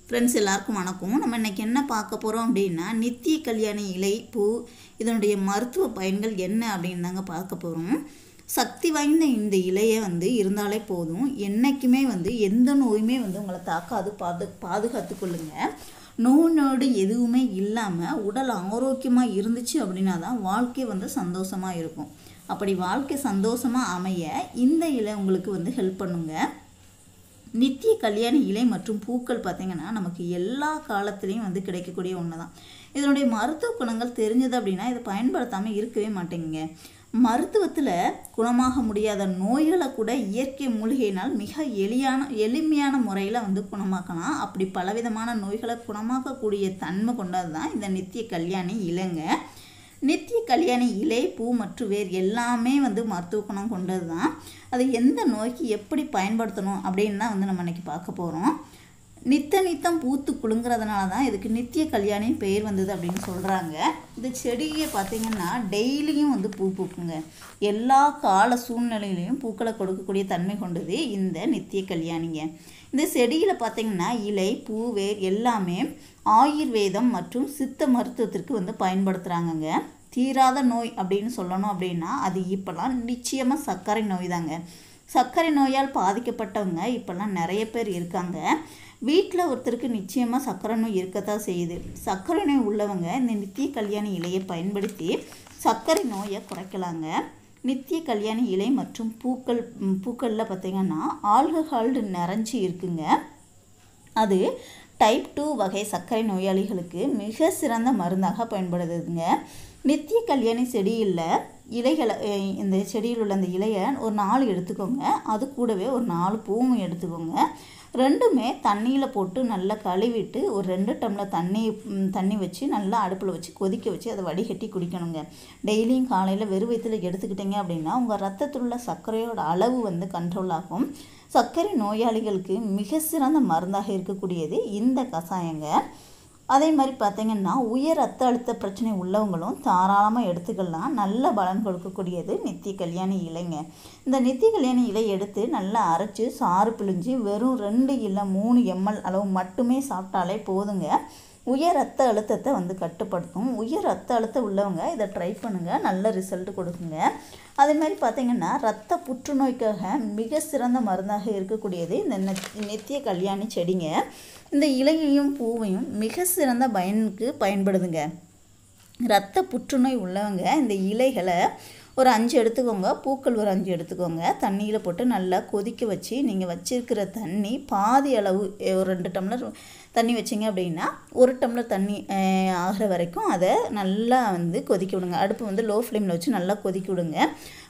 Friends எல்லாருக்கும் வணக்கம். நம்ம இன்றைக்கி என்ன பார்க்க போகிறோம் அப்படின்னா, நித்திய கல்யாணி இலை பூ இதனுடைய மருத்துவ பயன்கள் என்ன அப்படின்னு தாங்க பார்க்க போகிறோம். சக்தி வாய்ந்த இந்த இலையை இருந்தாலே போதும், என்றைக்குமே எந்த நோயுமே உங்களை தாக்காது. பாதுகாத்து கொள்ளுங்க. நோடு எதுவுமே இல்லாமல் உடல் ஆரோக்கியமாக இருந்துச்சு அப்படின்னா தான் வாழ்க்கை சந்தோஷமாக இருக்கும். அப்படி வாழ்க்கை சந்தோஷமாக அமைய இந்த இலை உங்களுக்கு ஹெல்ப் பண்ணுங்க. நித்திய கல்யாணி இலை மற்றும் பூக்கள் பார்த்திங்கன்னா நமக்கு எல்லா காலத்துலேயும் கிடைக்கக்கூடிய ஒன்று தான். இதனுடைய மருத்துவ குணங்கள் தெரிஞ்சது அப்படின்னா இதை பயன்படுத்தாமல் இருக்கவே மாட்டேங்குங்க. மருத்துவத்தில் குணமாக முடியாத நோய்களை கூட இயற்கை மூலிகையினால் மிக எளிமையான முறையில் குணமாக்கலாம். அப்படி பலவிதமான நோய்களை குணமாக்கக்கூடிய தன்மை கொண்டது தான் இந்த நித்திய கல்யாணி இலைங்க. நித்திய கல்யாணி இலை பூ மற்றும் வேர் எல்லாமே மருத்துவ குணம் கொண்டது தான். அது எந்த நோய்க்கு எப்படி பயன்படுத்தணும் அப்படின்னு தான் நம்ம இன்றைக்கி பார்க்க போகிறோம். நித்தம் பூத்து குலுங்கிறதுனால தான் இதுக்கு நித்திய கல்யாணி பெயர் வந்தது அப்படின்னு சொல்கிறாங்க. இந்த செடியை பார்த்திங்கன்னா டெய்லியும் பூ பூக்குங்க. எல்லா கால சூழ்நிலையிலையும் பூக்களை கொடுக்கக்கூடிய தன்மை கொண்டது இந்த நித்திய கல்யாணிங்க. இந்த செடியில் பார்த்திங்கன்னா இலை பூ வேர் எல்லாமே ஆயுர்வேதம் மற்றும் சித்த மருத்துவத்திற்கு பயன்படுத்துகிறாங்கங்க. தீராத நோய் அப்படின்னு சொல்லணும் அப்படின்னா அது இப்போல்லாம் நிச்சயமாக சர்க்கரை நோய் தாங்க. சர்க்கரை நோயால் பாதிக்கப்பட்டவங்க இப்போல்லாம் நிறைய பேர் இருக்காங்க. வீட்டில் ஒருத்தருக்கு நிச்சயமாக சர்க்கரை நோய் இருக்கத்தான் செய்யுது. சர்க்கரை நோய் உள்ளவங்க இந்த நித்திய கல்யாணி இலையை பயன்படுத்தி சர்க்கரை நோயை குறைக்கலாங்க. நித்திய கல்யாணி இலை மற்றும் பூக்களில் பார்த்திங்கன்னா ஆல்கஹால் நிறைஞ்சி இருக்குங்க. அது டைப் 2 வகை சர்க்கரை நோயாளிகளுக்கு மிக சிறந்த மருந்தாக பயன்படுதுங்க. நித்திய கல்யாணி செடியில் இலைகளை இந்த செடியில் உள்ள அந்த இலையை ஒரு 4 எடுத்துக்கோங்க. அது கூடவே ஒரு 4 பூவும் எடுத்துக்கோங்க. ரெண்டுமே தண்ணியில் போட்டு நல்லா கழுவிட்டு ஒரு 2 டம்ளர் தண்ணி வச்சு நல்லா அடுப்பில் வச்சு கொதிக்க வச்சு அதை வடிகட்டி குடிக்கணுங்க. டெய்லியும் காலையில் வெறும் வயிற்றில் எடுத்துக்கிட்டிங்க அப்படின்னா உங்கள் ரத்தத்தில் உள்ள சர்க்கரையோட அளவு கண்ட்ரோல் ஆகும். சர்க்கரை நோயாளிகளுக்கு மிக சிறந்த மருந்தாக இருக்கக்கூடியது இந்த கஷாயங்க. அதே மாதிரி பார்த்திங்கன்னா உயர் ரத்த அழுத்த பிரச்சனை உள்ளவங்களும் தாராளமாக எடுத்துக்கலாம். நல்ல பலன் கொடுக்கக்கூடியது நித்திய கல்யாணி இலைங்க. இந்த நித்திய கல்யாணி இலை எடுத்து நல்லா அரைச்சி சாறு பிழிஞ்சு வெறும் 2 இல்லை 3 ml அளவு மட்டுமே சாப்பிட்டாலே போதுங்க. உயர் ரத்த அழுத்தத்தை கட்டுப்படுத்தும். உயர் ரத்த அழுத்தம் உள்ளவங்க இதை ட்ரை பண்ணுங்கள், நல்ல ரிசல்ட் கொடுக்குங்க. அதே மாதிரி பார்த்திங்கன்னா ரத்த புற்றுநோய்க்காக மிக சிறந்த மருந்தாக இருக்கக்கூடியது இந்த நித்திய கல்யாணி செடிங்க. இந்த இலையையும் பூவையும் மிக சிறந்த பயனுக்கு பயன்படுதுங்க. இரத்த புற்றுநோய் உள்ளவங்க இந்த இலைகளை ஒரு 5 எடுத்துக்கோங்க, பூக்கள் ஒரு 5 எடுத்துக்கோங்க. தண்ணியில் போட்டு நல்லா கொதிக்க வச்சு நீங்கள் வச்சிருக்கிற தண்ணி பாதி அளவு ஒரு 2 டம்ளர் தண்ணி வச்சிங்க அப்படின்னா 1 டம்ளர் தண்ணி ஆகிற வரைக்கும் அதை நல்லா கொதிக்க விடுங்க. அடுப்பு லோ ஃப்ளேமில் வச்சு நல்லா கொதிக்க விடுங்க.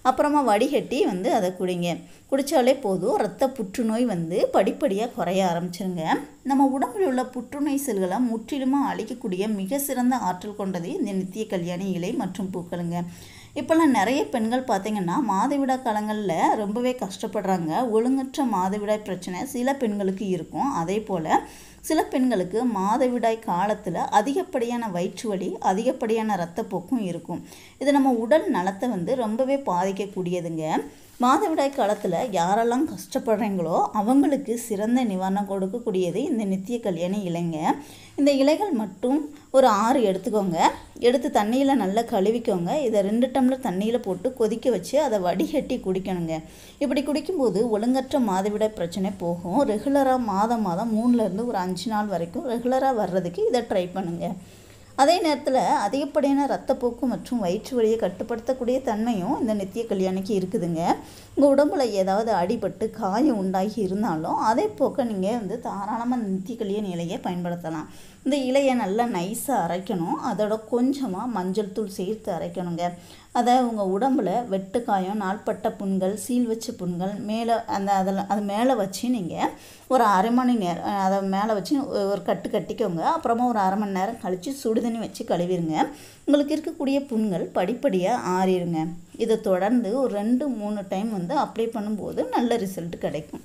அப்புறமா வடிகட்டி அதை குடிங்க. குடித்தாலே போதும், இரத்த புற்றுநோய் படிப்படியாக குறைய ஆரம்பிச்சிருங்க. நம்ம உடம்பில் உள்ள புற்றுநோய் செல்களை முற்றிலுமாக அழிக்கக்கூடிய மிக சிறந்த ஆற்றல் கொண்டது இந்த நித்திய கல்யாணி இலை மற்றும் பூக்களுங்க. இப்போல்லாம் நிறைய பெண்கள் பார்த்திங்கன்னா மாதவிடாய் காலங்களில் ரொம்பவே கஷ்டப்படுறாங்க. ஒழுங்கற்ற மாதவிடாய் பிரச்சனை சில பெண்களுக்கு இருக்கும். அதே போல் சில பெண்களுக்கு மாதவிடாய் காலத்தில் அதிகப்படியான வயிற்று வலி, அதிகப்படியான இரத்தப்போக்கும் இருக்கும். இது நம்ம உடல் நலத்தை ரொம்பவே பாதிக்கக்கூடியதுங்க. மாதவிடாய் காலத்தில் யாரெல்லாம் கஷ்டப்படுறீங்களோ அவங்களுக்கு சிறந்த நிவாரணம் கொடுக்கக்கூடியது இந்த நித்திய கல்யாணி இலைங்க. இந்த இலைகள் மட்டும் ஒரு 6 எடுத்துக்கோங்க. எடுத்து தண்ணியில் நல்லா கழுவிக்கோங்க. இதை 2 டம்ளர் தண்ணியில் போட்டு கொதிக்க வச்சு அதை வடிகட்டி குடிக்கணுங்க. இப்படி குடிக்கும்போது ஒழுங்கற்ற மாதவிடாய் பிரச்சனை போகும். ரெகுலராக மாதம் 3லேருந்து ஒரு 5 நாள் வரைக்கும் ரெகுலராக வர்றதுக்கு இதை ட்ரை பண்ணுங்கள். அதே நேரத்தில் அதிகப்படியான இரத்தப்போக்கு மற்றும் வயிற்று வலியை கட்டுப்படுத்தக்கூடிய தன்மையும் இந்த நித்திய கல்யாணிக்கு இருக்குதுங்க. உங்கள் உடம்புல ஏதாவது அடிபட்டு காயம் உண்டாகி இருந்தாலும் அதை போக்க நீங்கள் தாராளமாக நித்திய கல்யாணி இலையை பயன்படுத்தலாம். இந்த இலையை நல்லா நைஸாக அரைக்கணும். அதோட கொஞ்சமாக மஞ்சள் தூள் சேர்த்து அரைக்கணுங்க. அதை உங்கள் உடம்புல வெட்டுக்காயம், நாள்பட்ட புண்கள், சீல் வச்ச புண்கள் மேலே அது மேலே வச்சு நீங்கள் ஒரு அரை மணி நேரம் அதை மேலே வச்சு ஒரு கட்டிக்கோங்க. அப்புறமா ஒரு அரை மணி நேரம் கழித்து சுடுதண்ணி வச்சு கழுவிடுங்க. உங்களுக்கு இருக்கக்கூடிய புண்கள் படிப்படியாக ஆறிடுங்க. இதை தொடர்ந்து ஒரு 2-3 டைம் அப்ளை பண்ணும்போது நல்ல ரிசல்ட் கிடைக்கும்.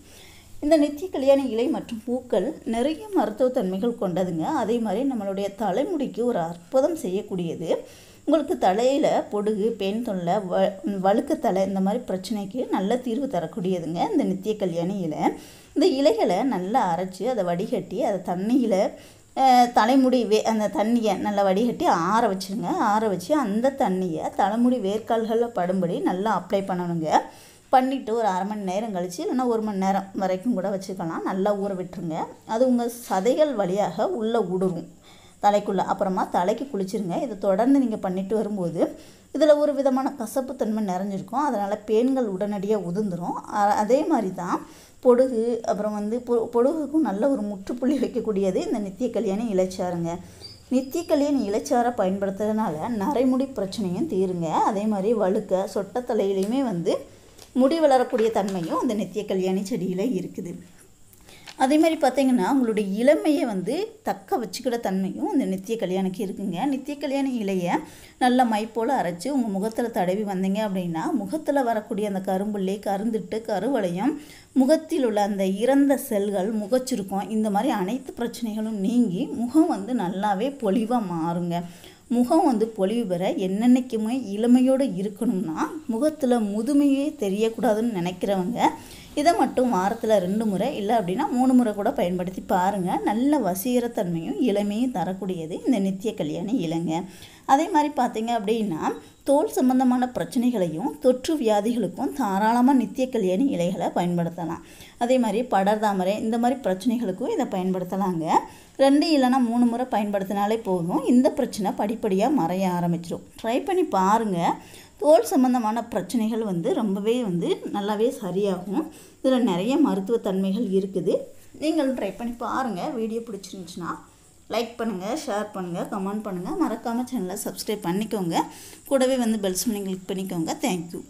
இந்த நித்திய கல்யாணி இலை மற்றும் பூக்கள் நிறைய மருத்துவ தன்மைகள் கொண்டதுங்க. அதே மாதிரி நம்மளுடைய தலைமுடிக்கு ஒரு அற்புதம் செய்யக்கூடியது. உங்களுக்கு தலையில் பொடுகு, பெண் தொல்லை, வழுக்கு தலை இந்த மாதிரி பிரச்சனைக்கு நல்ல தீர்வு தரக்கூடியதுங்க இந்த நித்திய கல்யாணி இலை. இந்த இலைகளை நல்லா அரைச்சி அதை வடிகட்டி அதை தண்ணியில் தலைமுடி அந்த தண்ணியை நல்லா வடிகட்டி ஆற வச்சுருங்க. ஆற வச்சு அந்த தண்ணியை தலைமுடி வேர்க்கால்களில் படும்படி நல்லா அப்ளை பண்ணணுங்க. பண்ணிவிட்டு ஒரு அரை மணி நேரம் கழித்து இல்லைன்னா 1 மணி நேரம் வரைக்கும் கூட வச்சுக்கலாம். நல்லா ஊற விட்டுருங்க. அது உங்கள் சதைகள் வழியாக உள்ளே ஊடுருவும் தலைக்குள்ளே. அப்புறமா தலைக்கு குளிச்சிருங்க. இதை தொடர்ந்து நீங்கள் பண்ணிட்டு வரும்போது இதில் ஒரு விதமான கசப்புத்தன்மை நிறைஞ்சிருக்கும். அதனால் பேன்கள் உடனடியாக உதிர்ந்துடும். அதே மாதிரி தான் பொடுகு, அப்புறம் வந்து பொடுகுக்கும் நல்ல ஒரு முற்றுப்புள்ளி வைக்கக்கூடியது இந்த நித்திய கல்யாணி இலைச்சாறுங்க. நித்திய கல்யாணி இலைச்சாரை பயன்படுத்துறதுனால நரைமுடி பிரச்சனையும் தீருங்க. அதே மாதிரி வழுக்க சொட்ட தலையிலையுமே வந்து முடி வளரக்கூடிய தன்மையும் அந்த நித்திய கல்யாணி செடியில் இருக்குது. அதே மாதிரி பார்த்திங்கன்னா உங்களுடைய இளமையை வந்து தக்க வச்சுக்கிற தன்மையும் இந்த நித்திய கல்யாணிக்கு இருக்குங்க. நித்திய கல்யாணி இலையை நல்லா மை போல் அரைச்சி உங்கள் முகத்தில் தடவி வந்தீங்க அப்படின்னா முகத்தில் வரக்கூடிய அந்த கரும்புள்ளி, கருந்திட்டு, கருவளையம், முகத்தில் உள்ள அந்த இறந்த செல்கள், முகச்சுருக்கம், இந்த மாதிரி அனைத்து பிரச்சனைகளும் நீங்கி முகம் வந்து நல்லாவே பொலிவாக மாறுங்க. முகம் வந்து பொலிவு பெற என்னென்னைக்குமே இளமையோடு இருக்கணும்னா முகத்தில் முதுமையே தெரியக்கூடாதுன்னு நினைக்கிறவங்க இதை மட்டும் வாரத்தில் 2 முறை இல்லை அப்படின்னா 3 முறை கூட பயன்படுத்தி பாருங்கள். நல்ல வசீகரத்தன்மையும் இளமையும் தரக்கூடியது இந்த நித்திய கல்யாணி இலைங்க. அதே மாதிரி பார்த்திங்க அப்படின்னா தோல் சம்பந்தமான பிரச்சனைகளையும் தொற்று வியாதிகளுக்கும் தாராளமாக நித்திய கல்யாணி இலைகளை பயன்படுத்தலாம். அதே மாதிரி படர்தாமரை இந்த மாதிரி பிரச்சனைகளுக்கும் இதை பயன்படுத்தலாங்க. 2 இல்லைனா 3 முறை பயன்படுத்தினாலே போதும். இந்த பிரச்சனை படிப்படியாக மறைய ஆரம்பிச்சிடும். ட்ரை பண்ணி பாருங்கள். தோல் சம்பந்தமான பிரச்சனைகள் வந்து ரொம்பவே வந்து நல்லாவே சரியாகும். இதில் நிறைய மருத்துவத்தன்மைகள் இருக்குது. நீங்களும் ட்ரை பண்ணி பாருங்கள். வீடியோ பிடிச்சிருந்துச்சுன்னா லைக் பண்ணுங்கள், ஷேர் பண்ணுங்கள், கமெண்ட் பண்ணுங்கள். மறக்காமல் சேனலை சப்ஸ்கிரைப் பண்ணிக்கோங்க. கூடவே வந்து பெல் சிம்லையும் கிளிக் பண்ணிக்கோங்க. தேங்க்யூ.